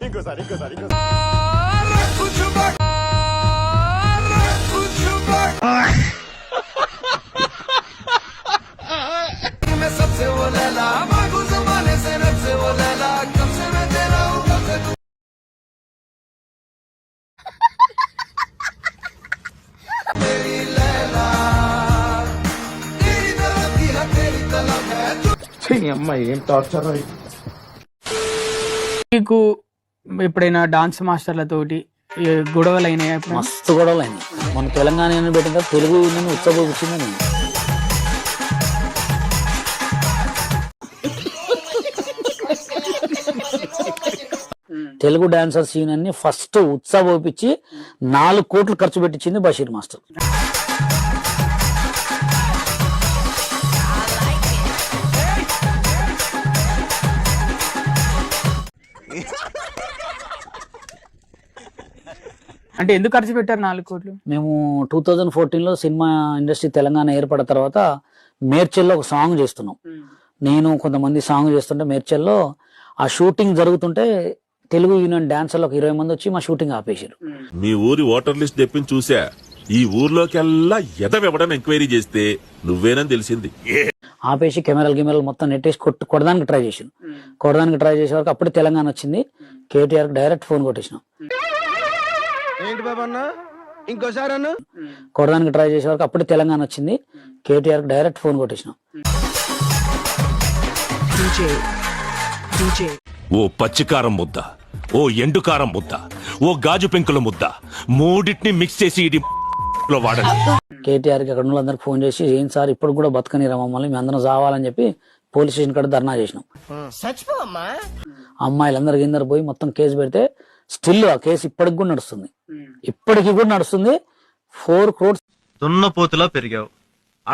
ఇంకోసారి అమ్మాయి ఏం టార్చర్. మీకు ఎప్పుడైనా డాన్స్ మాస్టర్లతోటి గొడవలు అయినాయా? మస్తు గొడవలు అయినాయి. మన తెలంగాణ పెట్టిన తెలుగు యూనియన్ ఉత్సవం వచ్చింది. నేను తెలుగు డాన్సర్స్ యూనియన్ ని ఫస్ట్ ఉత్సవం ఒప్పించి 4 కోట్లు ఖర్చు పెట్టించింది బషీర్ మాస్టర్. అంటే ఎందుకు ఖర్చు పెట్టారు 4 కోట్లు? మేము 2014లో సినిమా ఇండస్ట్రీ తెలంగాణ ఏర్పడిన తర్వాత మేడ్చల్లో ఒక సాంగ్ చేస్తున్నాం. నేను కొంతమంది సాంగ్ చేస్తుంటే మేడ్చల్లో ఆ షూటింగ్ జరుగుతుంటే తెలుగు యూనియన్ డాన్సర్లు ఒక 20 మంది వచ్చి మా షూటింగ్ ఆపేశారు. మీ ఊరి ఓటర్ లిస్ట్ తెప్పించి చూసా. ఈ ఊర్లోకెల్లా ఎదవెవడని ఎంక్వైరీ చేస్తే నువ్వేనని తెలిసింది. ఆపేసి కెమెరాలు మొత్తం నెట్టేసి కొట్టడానికి ట్రై చేసాను. కొట్టడానికి ట్రై చేసే వరకు అప్పుడు తెలంగాణ వచ్చింది. కేటీఆర్ డైరెక్ట్ ఫోన్ కొట్టేసినాం. ఏంటి బాబా అన్న ఇంకోసారి అన్న కొట్టడానికి ట్రై చేసే వరకు అప్పుడు తెలంగాణ వచ్చింది. కేటీఆర్ డైరెక్ట్ ఫోన్ కొట్టేసినాం. ఓ పచ్చికారం ముద్ద, ఓ ఎండుకారం ముద్ద, ఓ గాజు పెంకుల ముద్ద, మూడింటిని మిక్స్ చేసి ఇది వాడండి. కేటీఆర్ కి అక్కడ ఉన్న అందరికి ఫోన్ చేసి ఏం సార్ ఇప్పుడు కూడా బతకనిరా మమ్మల్ని, మేము అందరం చావాలని చెప్పి పోలీస్ స్టేషన్ కాడ ధర్నా చేసినాం. అమ్మాయిలందరికి ఇందరు పోయి మొత్తం కేసు పెడితే స్టిల్ ఆ కేసు ఇప్పటికి కూడా నడుస్తుంది. 4 crores. దున్నపోతులా పెరిగావు,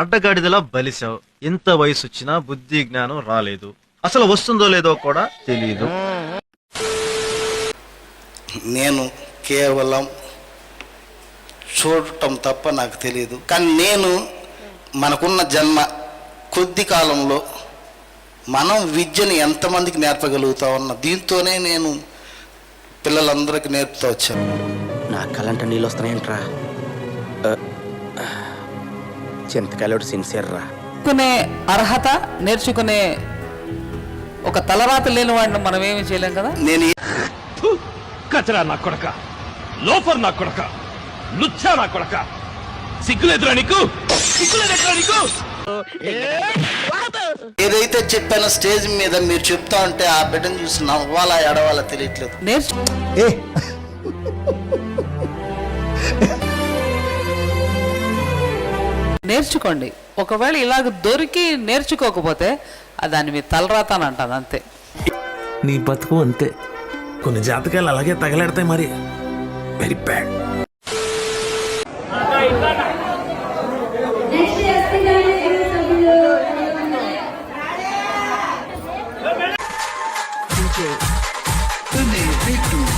అడ్డగాడిదలా బలిసావు. ఇంత వయసు వచ్చినా బుద్ధి జ్ఞానం రాలేదు. అసలు వస్తుందో లేదో కూడా తెలియదు. నేను కేవలం చూడటం తప్ప నాకు తెలియదు. కానీ నేను మనకున్న జన్మ కొద్ది కాలంలో మనం విద్యను ఎంతమందికి నేర్పగలుగుతా ఉన్నా దీంతోనే నేను పిల్లలందరికీ నేర్పుతూ వచ్చాను. నా కళ్ళంట నీళ్ళు వస్తున్నాయంట్రా. చింతకాయలు సిన్సియర్ రా. నేర్చుకునే అర్హత, నేర్చుకునే ఒక తలరాత లేని వాడిని మనం ఏమి చేయలేం కదా. నేను కచరా నా కొడక, లోఫర్ నా కొడక, లుచ్చా నా కొడక, సిగ్గులేదురా నీకు? ఏదైతే చెప్పానో స్టేజ్ మీద మీరు చెప్తా ఉంటే ఆ బిడ్డను చూసి నవ్వాలా ఎడవాలా తెలియట్లేదు. నేర్చుకోండి. ఒకవేళ ఇలాగ దొరికి నేర్చుకోకపోతే దాన్ని మీ తలరాత అని అంటది అంతే. నీ బతుకు అంతే. కొన్ని జాతకాలు అలాగే తగలెడతాయి మరి. Very bad. DJ, the name